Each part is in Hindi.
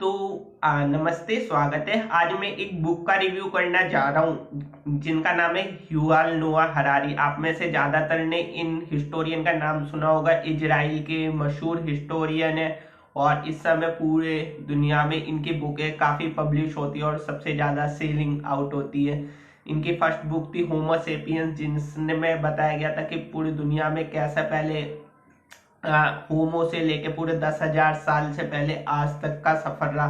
तो नमस्ते, स्वागत है। आज मैं एक बुक का रिव्यू करना जा रहा हूँ जिनका नाम है युval नोआ हरारी। आप में से ज्यादातर ने इन हिस्टोरियन का नाम सुना होगा। इजराइल के मशहूर हिस्टोरियन है और इस समय पूरे दुनिया में इनकी बुकें काफी पब्लिश होती है और सबसे ज्यादा सेलिंग आउट होती है। इनकी फर्स्ट बुक थी होमो सेपियंस, जिसमें बताया गया था कि पूरी दुनिया में कैसा पहले होमो से लेके पूरे 10,000 साल से पहले आज तक का सफर रहा।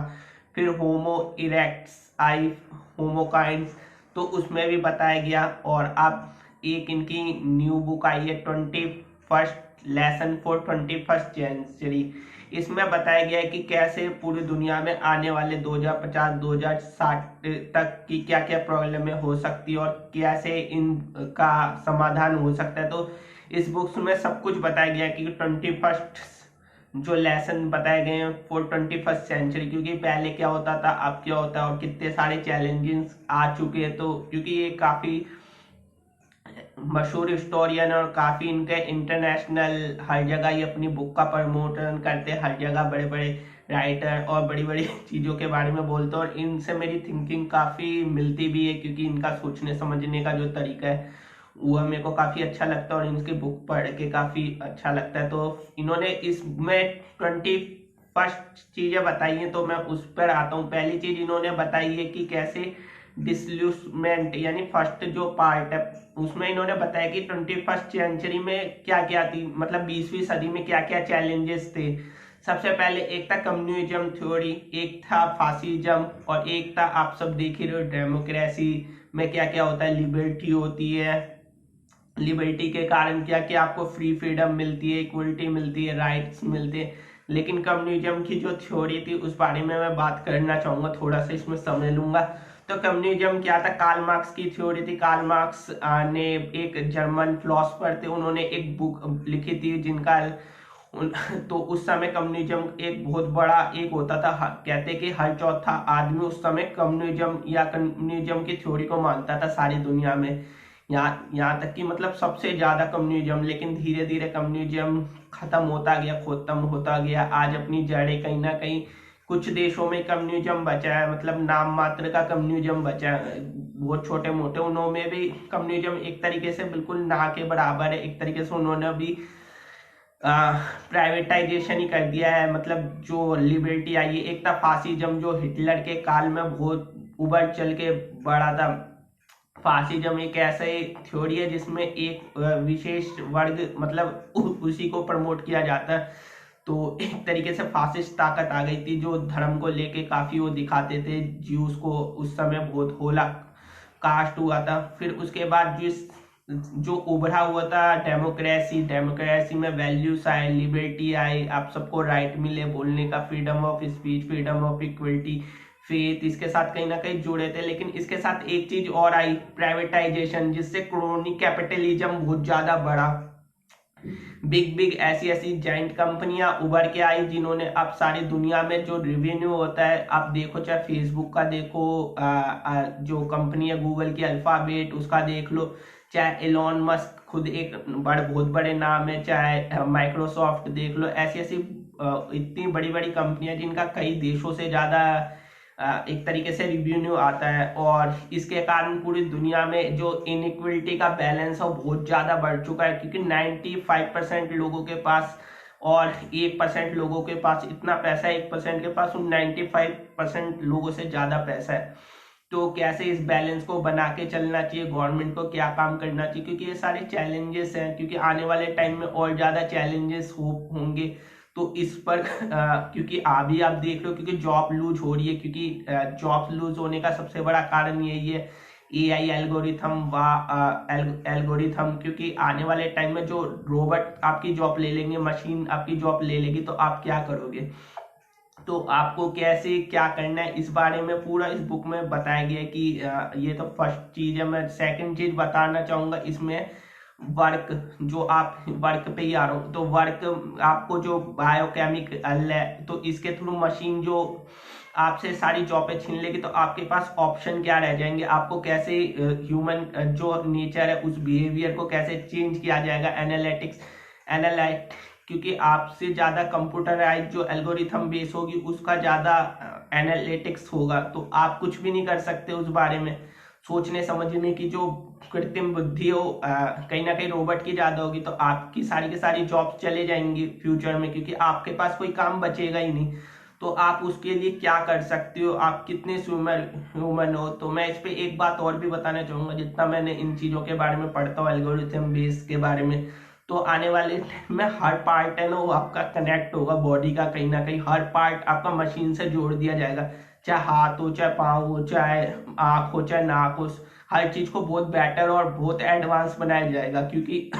फिर होमो इरेक्ट्स आई, होमोकाइंस, तो उसमें भी बताया गया। और अब एक इनकी न्यू बुक आई है 21st lesson for 21st century. इसमें बताया गया है कि कैसे पूरी दुनिया में आने वाले 2050-2060 तक की क्या क्या प्रॉब्लम हो सकती है और कैसे इनका समाधान हो सकता है। तो इस बुक्स में सब कुछ बताया गया है कि 21st जो लेसन बताए गए हैं फॉर 21st सेंचुरी, क्योंकि पहले क्या होता था, अब क्या होता है और कितने सारे चैलेंजेस आ चुके हैं। तो क्योंकि ये काफी मशहूर हिस्टोरियन और काफी इनके इंटरनेशनल हर जगह ये अपनी बुक का प्रमोशन करते हैं, हर जगह बड़े बड़े राइटर और बड़ी बड़ी चीजों के बारे में बोलते हैं। और इनसे मेरी थिंकिंग काफी मिलती भी है, क्योंकि इनका सोचने समझने का जो तरीका है वो मेरे को काफी अच्छा लगता है और इनकी बुक पढ़ के काफी अच्छा लगता है। तो इन्होंने इसमें 21st चीजें बताई हैं, तो मैं उस पर आता हूँ। पहली चीज इन्होंने बताई है कि कैसे डिसल्यूसमेंट, यानी फर्स्ट जो पार्ट है उसमें इन्होंने बताया कि 21st सेंचुरी में क्या क्या थी, मतलब 20वीं सदी में क्या क्या चैलेंजेस थे। सबसे पहले एक था कम्युनिज्म थ्योरी, एक था फासिज्म और एक था, आप सब देख ही रहे हो, डेमोक्रेसी में क्या क्या होता है, लिबर्टी होती है। लिबर्टी के कारण क्या क्या आपको फ्री फ्रीडम मिलती है, इक्वलिटी मिलती है, राइट्स मिलते हैं। लेकिन कम्युनिज्म की जो थ्योरी थी उस बारे में मैं बात करना चाहूंगा, थोड़ा सा इसमें समय लूंगा। तो कम्युनिज्म क्या था, कार्ल मार्क्स की थ्योरी थी। कार्ल मार्क्स ने एक जर्मन फिलोसफर थे, उन्होंने एक बुक लिखी थी जिनका तो उस समय कम्युनिज्म एक बहुत बड़ा एक होता था। कहते कि हर चौथा आदमी उस समय कम्युनिज्म या कम्युनिज्म की थ्योरी को मानता था सारी दुनिया में। यहाँ तक कि मतलब सबसे ज्यादा कम्युनिज्म। लेकिन धीरे धीरे कम्युनिज्म खत्म होता गया। आज अपनी जड़ें कहीं ना कहीं कुछ देशों में कम्युनिज्म बचा है, मतलब नाम मात्र का कम्युनिज्म बचा है। बहुत छोटे मोटे उन्होंने भी कम्युनिज्म एक तरीके से बिल्कुल ना के बराबर है। एक तरीके से उन्होंने भी प्राइवेटाइजेशन ही कर दिया है, मतलब जो लिबर्टी आई है। एक था फासिज्म जो हिटलर के काल में बहुत उभर चल के बढ़ा था। फासिज्म एक ऐसे थ्योरी है जिसमें एक विशेष वर्ग, मतलब उसी को प्रमोट किया जाता है। तो एक तरीके से फासिस्ट ताकत आ गई थी जो धर्म को लेके काफी वो दिखाते थे। ज्यूस को उस समय बहुत होला कास्ट हुआ था। फिर उसके बाद जो उभरा हुआ था डेमोक्रेसी, डेमोक्रेसी में वैल्यूज आए, लिबर्टी आई, आप सबको राइट मिले बोलने का, freedom of speech, freedom of equality, faith, इसके साथ कहीं ना कहीं जुड़े थे। लेकिन इसके साथ एक चीज और आई, प्राइवेटाइजेशन, जिससे क्रोनी कैपिटलिज्म बहुत ज्यादा बढ़ा। बिग बिग ऐसी ऐसी जाइंट कंपनियां उभर के आई जिन्होंने अब सारी दुनिया में जो रेवेन्यू होता है, आप देखो चाहे फेसबुक का देखो, जो कंपनी है गूगल की अल्फाबेट उसका देख लो, चाहे एलॉन मस्क खुद एक बहुत बड़े नाम है, चाहे माइक्रोसॉफ्ट देख लो। ऐसी ऐसी इतनी बड़ी बड़ी कंपनियां जिनका कई देशों से ज्यादा एक तरीके से रिवेन्यू आता है। और इसके कारण पूरी दुनिया में जो इनइक्वलिटी का बैलेंस है वो बहुत ज्यादा बढ़ चुका है, क्योंकि 95% लोगों के पास और 1% लोगों के पास इतना पैसा है, 1% के पास उन 95% लोगों से ज्यादा पैसा है। तो कैसे इस बैलेंस को बना के चलना चाहिए, गवर्नमेंट को क्या काम करना चाहिए, क्योंकि ये सारे चैलेंजेस हैं। क्योंकि आने वाले टाइम में और ज्यादा चैलेंजेस होंगे। तो इस पर क्योंकि अभी आप देख लो, क्योंकि जॉब लूज हो रही है, क्योंकि जॉब लूज होने का सबसे बड़ा कारण यही है एआई एल्गोरिथम व एल्गोरिथम। क्योंकि आने वाले टाइम में जो रोबोट आपकी जॉब ले लेंगे, मशीन आपकी जॉब ले लेगी, तो आप क्या करोगे। तो आपको कैसे क्या करना है इस बारे में पूरा इस बुक में बताया गया है कि ये तो फर्स्ट चीज है। मैं सेकंड चीज बताना चाहूंगा इसमें, वर्क, जो आप वर्क पे ही आ रहा हूँ। तो वर्क आपको जो बायोकेमिकल है, तो इसके थ्रू मशीन जो आपसे सारी जॉबें छीन लेगी, तो आपके पास ऑप्शन क्या रह जाएंगे, आपको कैसे ह्यूमन जो नेचर है उस बिहेवियर को कैसे चेंज किया जाएगा। एनालिटिक्स, एनालाइट, क्योंकि आपसे ज्यादा कंप्यूटराइज जो एल्गोरिथम बेस होगी उसका ज्यादा एनालिटिक्स होगा तो आप कुछ भी नहीं कर सकते उस बारे में। सोचने समझने की जो कृत्रिम बुद्धि हो कहीं ना कहीं रोबोट की ज्यादा होगी, तो आपकी सारी की सारी जॉब्स चले जाएंगी फ्यूचर में, क्योंकि आपके पास कोई काम बचेगा ही नहीं। तो आप उसके लिए क्या कर सकते हो, आप कितने ह्यूमन हो। तो मैं इस पे एक बात और भी बताना चाहूंगा, जितना मैंने इन चीजों के बारे में पढ़ता हूँ एल्गोरिथम बेस के बारे में, तो आने वाले टाइम में हर पार्ट है ना वो आपका कनेक्ट होगा बॉडी का, कहीं ना कहीं हर पार्ट आपका मशीन से जोड़ दिया जाएगा, चाहे हाथ हो, चाहे पाँव हो, चाहे आँख हो, चाहे नाक हो। हर चीज को बहुत बेटर और बहुत एडवांस बनाया जाएगा, क्योंकि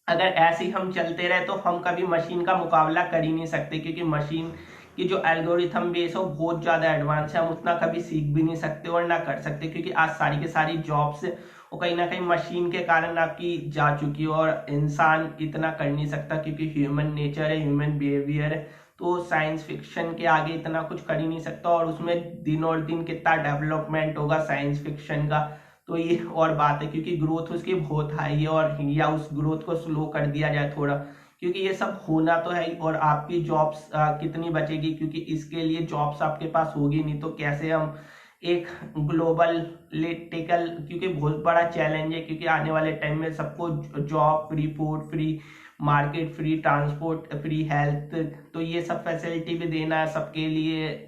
अगर ऐसे ही हम चलते रहे तो हम कभी मशीन का मुकाबला कर ही नहीं सकते, क्योंकि मशीन की जो एल्गोरिथम बेस है वो बहुत ज्यादा एडवांस है। हम उतना कभी सीख भी नहीं सकते और ना कर सकते, क्योंकि आज सारी की सारी जॉब्स वो कहीं ना कहीं मशीन के कारण आपकी जा चुकी है, और इंसान इतना कर नहीं सकता, क्योंकि ह्यूमन नेचर है, ह्यूमन बिहेवियर है। तो साइंस फिक्शन के आगे इतना कुछ कर ही नहीं सकता, और उसमें दिन और दिन कितना डेवलपमेंट होगा साइंस फिक्शन का, तो ये और बात है, क्योंकि ग्रोथ उसकी बहुत हाई है, और या उस ग्रोथ को स्लो कर दिया जाए थोड़ा, क्योंकि ये सब होना तो है ही। और आपकी जॉब्स कितनी बचेगी, क्योंकि इसके लिए जॉब्स आपके पास होगी नहीं, तो कैसे हम एक ग्लोबल लिटिकल, क्योंकि बहुत बड़ा चैलेंज है, क्योंकि आने वाले टाइम में सबको job free, food free, market free, transport free, health, तो ये सब फैसिलिटी भी देना सबके लिए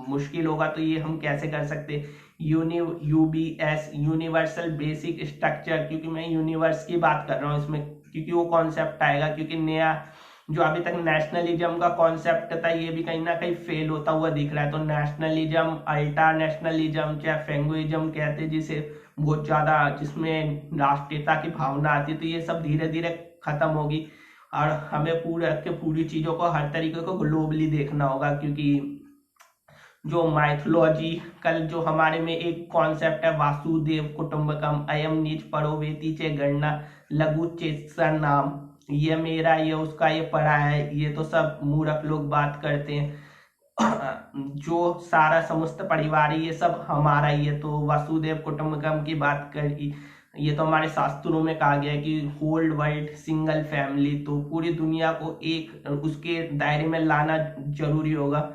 मुश्किल होगा। तो ये हम कैसे कर सकते, यूबीएस यूनिवर्सल बेसिक स्ट्रक्चर, क्योंकि मैं यूनिवर्स की बात कर रहा हूँ इसमें, क्योंकि वो कॉन्सेप्ट आएगा, क्योंकि नया जो अभी तक नेशनलिज्म का कॉन्सेप्ट था ये भी कहीं ना कहीं फेल होता हुआ दिख रहा है। तो नेशनलिज्म, अल्ट्रा नेशनलिज्म, चाहे फेंगुइज्म कहते हैं जिसे, बहुत ज्यादा जिसमें राष्ट्रीयता की भावना आती है, तो ये सब धीरे धीरे खत्म होगी, और हमें पूरी चीजों को हर तरीके को ग्लोबली देखना होगा, क्योंकि जो माइथोलॉजिकल जो हमारे में एक कॉन्सेप्ट है वासुदेव कुटुंबकम, अयम नीच परो वेति चे गणना लघु चेतसा नाम, ये मेरा, ये उसका, ये पढ़ा है, ये तो सब मूर्ख लोग बात करते हैं। जो सारा समस्त परिवार है ये सब हमारा ही है, तो वासुदेव कुटुंबकम की बात कर, ये तो हमारे शास्त्रों में कहा गया है कि होल्ड वर्ल्ड सिंगल फैमिली, तो पूरी दुनिया को एक उसके दायरे में लाना जरूरी होगा।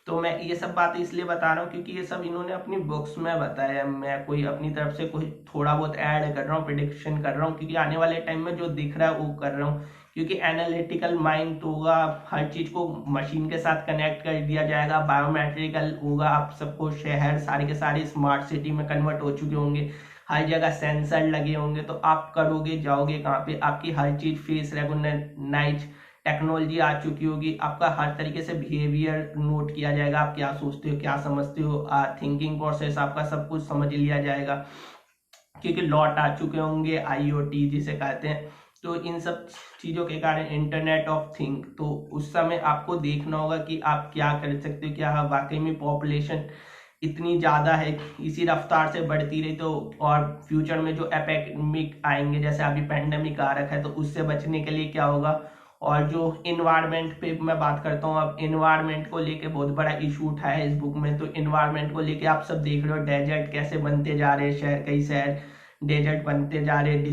तो मैं ये सब बातें इसलिए बता रहा हूँ क्योंकि ये सब इन्होंने अपनी बुक्स में बताया, मैं कोई अपनी तरफ से कोई थोड़ा बहुत ऐड कर रहा हूँ, प्रिडिक्शन कर रहा हूँ, क्योंकि आने वाले टाइम में जो दिख रहा है वो कर रहा हूँ, क्योंकि एनालिटिकल माइंड होगा, हर चीज को मशीन के साथ कनेक्ट कर दिया जाएगा, बायोमेट्रिकल होगा, आप सबको शहर सारे के सारे स्मार्ट सिटी में कन्वर्ट हो चुके होंगे, हर जगह सेंसर लगे होंगे, तो आप करोगे जाओगे कहाँ पे, आपकी हर चीज फेस रेकॉग्नाइज टेक्नोलॉजी आ चुकी होगी, आपका हर तरीके से बिहेवियर नोट किया जाएगा, आप क्या सोचते हो, क्या समझते हो, थिंकिंग प्रोसेस आपका सब कुछ समझ लिया जाएगा, क्योंकि लॉट आ चुके होंगे आईओटी जिसे कहते हैं। तो इन सब चीजों के कारण इंटरनेट ऑफ थिंग, तो उस समय आपको देखना होगा कि आप क्या कर सकते हो, क्या वाकई में पॉपुलेशन इतनी ज्यादा है, इसी रफ्तार से बढ़ती रही तो, और फ्यूचर में जो एपिडेमिक आएंगे, जैसे अभी पेंडेमिक आ रखा है, तो उससे बचने के लिए क्या होगा। और जो इन्वायरमेंट पे मैं बात करता हूँ, अब इन्वायरमेंट को लेके बहुत बड़ा इशू उठाया है इस बुक में, तो इन्वायरमेंट को लेके आप सब देख रहे हो, डेजर्ट कैसे बनते जा रहे हैं, शहर कई शहर डेजर्ट बनते जा रहे हैं,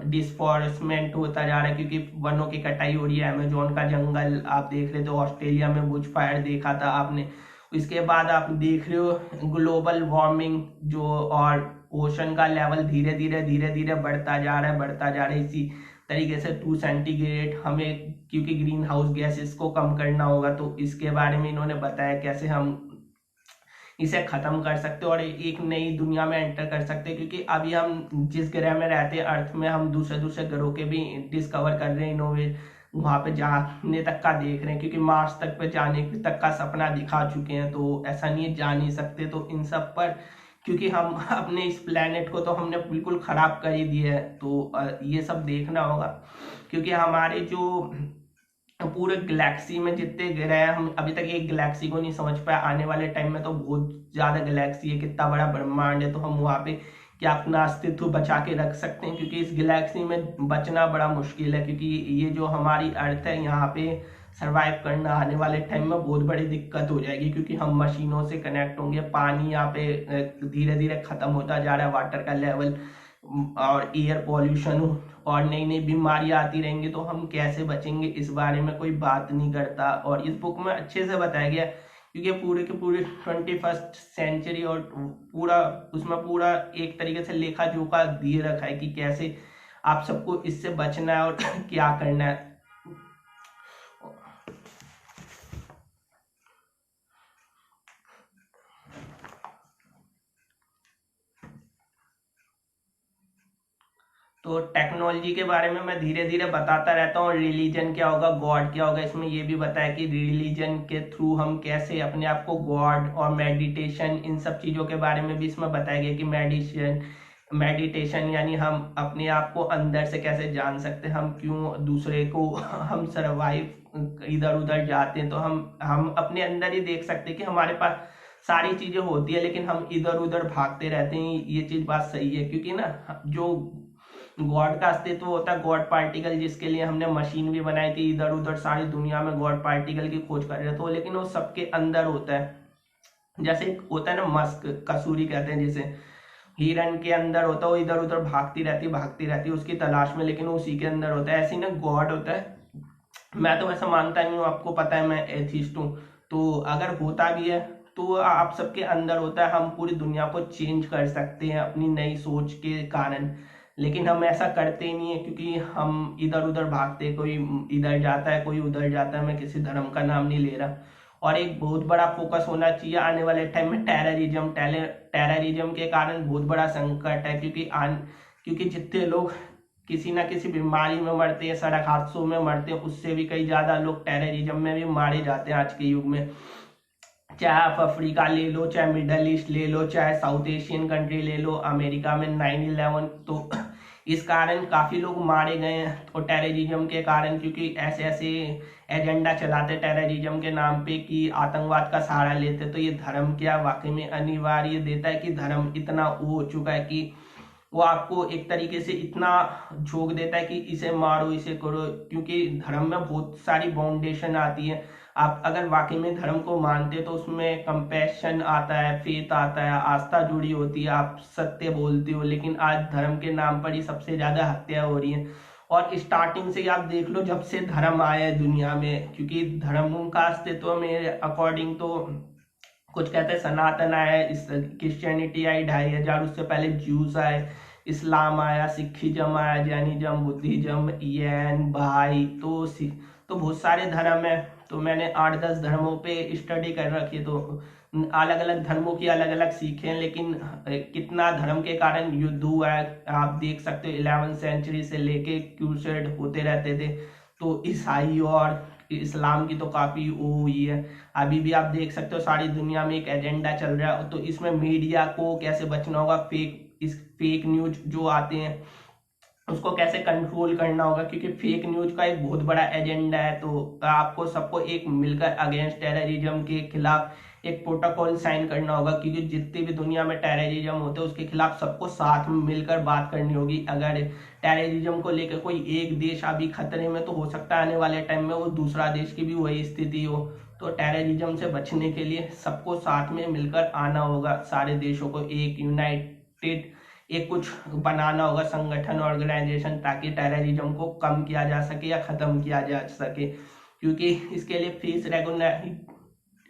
डिस्फॉरेस्टमेंट होता जा रहा है, क्योंकि वनों की कटाई हो रही है, अमेजोन का जंगल आप देख रहे हो, ऑस्ट्रेलिया में बुश फायर देखा था आपने, इसके बाद आप देख रहे हो ग्लोबल वार्मिंग जो, और ओशन का लेवल धीरे धीरे बढ़ता जा रहा है, इसी तरीके से 2 सेंटीग्रेड हमें, क्योंकि ग्रीन हाउस गैस इसको कम करना होगा, तो इसके बारे में इन्होंने बताया कैसे हम इसे खत्म कर सकते हैं और एक नई दुनिया में एंटर कर सकते हैं, क्योंकि अभी हम जिस ग्रह में रहते हैं अर्थ में, हम दूसरे दूसरे ग्रहों के भी डिस्कवर कर रहे हैं, इनोवेट वहां पे जाने तक का देख रहे हैं, क्योंकि मार्स तक पे जाने तक का सपना दिखा चुके हैं, तो ऐसा नहीं है जा नहीं सकते। तो इन सब पर, क्योंकि हम अपने इस प्लेनेट को तो हमने बिल्कुल खराब कर ही दिया है, तो ये सब देखना होगा, क्योंकि हमारे जो पूरे गैलेक्सी में जितने ग्रह हैं, हम अभी तक एक गैलेक्सी को नहीं समझ पाए, आने वाले टाइम में तो बहुत ज्यादा गैलेक्सी है, कितना बड़ा ब्रह्मांड है, तो हम वहां पे क्या अपना अस्तित्व बचा के रख सकते हैं, क्योंकि इस गैलेक्सी में बचना बड़ा मुश्किल है, क्योंकि ये जो हमारी अर्थ है यहाँ पे सरवाइव करना आने वाले टाइम में बहुत बड़ी दिक्कत हो जाएगी, क्योंकि हम मशीनों से कनेक्ट होंगे, पानी यहाँ पे धीरे धीरे खत्म होता जा रहा है, वाटर का लेवल, और एयर पॉल्यूशन, और नई नई बीमारियां आती रहेंगी, तो हम कैसे बचेंगे इस बारे में कोई बात नहीं करता। और इस बुक में अच्छे से बताया गया, क्योंकि पूरे के पूरे 21st सेंचुरी और पूरा उसमें पूरा एक तरीके से लेखा जोखा दिए रखा है कि कैसे आप सबको इससे बचना है और क्या करना है। तो टेक्नोलॉजी के बारे में मैं धीरे धीरे बताता रहता हूँ। रिलीजन क्या होगा, गॉड क्या होगा, इसमें ये भी बताया कि रिलीजन के थ्रू हम कैसे अपने आप को गॉड और मेडिटेशन इन सब चीज़ों के बारे में भी इसमें बताया गया कि मेडिटेशन यानी हम अपने आप को अंदर से कैसे जान सकते हैं, हम क्यों दूसरे को हम सरवाइव इधर उधर जाते हैं, तो हम अपने अंदर ही देख सकते हैं कि हमारे पास सारी चीजें होती है लेकिन हम इधर उधर भागते रहते हैं। ये चीज बात सही है, क्योंकि ना जो गॉड का अस्तित्व होता है, गॉड पार्टिकल, जिसके लिए हमने मशीन भी बनाई थी, इधर उधर सारी दुनिया में गॉड पार्टिकल की खोज कर रहे थे, लेकिन वो सबके अंदर होता है। जैसे एक होता है ना मस्क, कसूरी कहते हैं जिसे, हिरन के अंदर होता है, वो इधर उधर भागती रहती है उसकी तलाश में, लेकिन वो उसी के अंदर होता है। ऐसे ही ना गॉड होता है। मैं तो वैसा मानता नहीं हूँ, आपको पता है मैं एथिस्ट हूँ, तो अगर होता भी है तो आप सबके अंदर होता है। हम पूरी दुनिया को चेंज कर सकते हैं अपनी नई सोच के कारण, लेकिन हम ऐसा करते ही नहीं है, क्योंकि हम इधर उधर भागते, कोई इधर जाता है कोई उधर जाता है। मैं किसी धर्म का नाम नहीं ले रहा। और एक बहुत बड़ा फोकस होना चाहिए आने वाले टाइम में टेररिज्म। टेररिज्म के कारण बहुत बड़ा संकट है, क्योंकि जितने लोग किसी ना किसी बीमारी में मरते हैं, सड़क हादसों में मरते हैं, उससे भी कई ज्यादा लोग टेररिज्म में भी मारे जाते हैं आज के युग में। चाहे आप अफ्रीका ले लो, चाहे मिडल ईस्ट ले लो, चाहे साउथ एशियन कंट्री ले लो, अमेरिका में 9/11, तो इस कारण काफी लोग मारे गए हैं और टेररिज्म के कारण, क्योंकि ऐसे ऐसे एजेंडा चलाते टेररिज्म के नाम पे कि आतंकवाद का सहारा लेते। तो ये धर्म क्या वाकई में अनिवार्य देता है कि धर्म इतना वो हो चुका है कि वो आपको एक तरीके से इतना झोंक देता है कि इसे मारो इसे करो, क्योंकि धर्म में बहुत सारी बाउंडेशन आती है। आप अगर वाकई में धर्म को मानते तो उसमें कंपैशन आता है, फेथ आता है, आस्था जुड़ी होती है, आप सत्य बोलते हो। लेकिन आज धर्म के नाम पर ही सबसे ज्यादा हत्या हो रही है। और स्टार्टिंग से ही आप देख लो, जब से धर्म आया है दुनिया में, क्योंकि धर्म का अस्तित्व मेरे अकॉर्डिंग तो कुछ कहते हैं सनातन आया, इस क्रिश्चियनिटी आई 2500, उससे पहले ज्यूस आए, इस्लाम आया, सिखिज्म आया, जैनिज्म, बुद्धिज्म, ईएन, भाई, तो बहुत सारे धर्म है। तो मैंने 8-10 धर्मों पे स्टडी कर रखी है, तो अलग अलग धर्मों की अलग अलग सीखें, लेकिन कितना धर्म के कारण युद्ध हुआ है आप देख सकते हो। 11वीं सेंचुरी से लेके क्रूसेड होते रहते थे, तो ईसाई और इस्लाम की तो काफी वो हुई है। अभी भी आप देख सकते हो सारी दुनिया में एक एजेंडा चल रहा है, तो इसमें मीडिया को कैसे बचना होगा, फेक न्यूज जो आते हैं उसको कैसे कंट्रोल करना होगा, क्योंकि फेक न्यूज का एक बहुत बड़ा एजेंडा है। तो आपको सबको एक मिलकर अगेंस्ट टेररिज्म के खिलाफ एक प्रोटोकॉल साइन करना होगा, क्योंकि जितनी भी दुनिया में टेररिज्म होते हैं उसके खिलाफ सबको साथ में मिलकर बात करनी होगी। अगर टेररिज्म को लेकर कोई एक देश अभी खतरे में, तो हो सकता है आने वाले टाइम में वो दूसरा देश की भी वही स्थिति हो। तो टेररिज्म से बचने के लिए सबको साथ में मिलकर आना होगा, सारे देशों को एक यूनाइटेड एक कुछ बनाना होगा, संगठन, ऑर्गेनाइजेशन, ताकि टेररिज्म को कम किया जा सके या खत्म किया जा सके। क्योंकि इसके लिए फीस रेगुलर,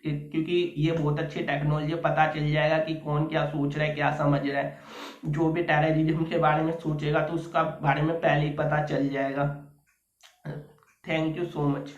क्योंकि ये बहुत अच्छी टेक्नोलॉजी, पता चल जाएगा कि कौन क्या सोच रहा है, क्या समझ रहा है। जो भी टेररिज्म के बारे में सोचेगा तो उसका बारे में पहले ही पता चल जाएगा। Thank you so much.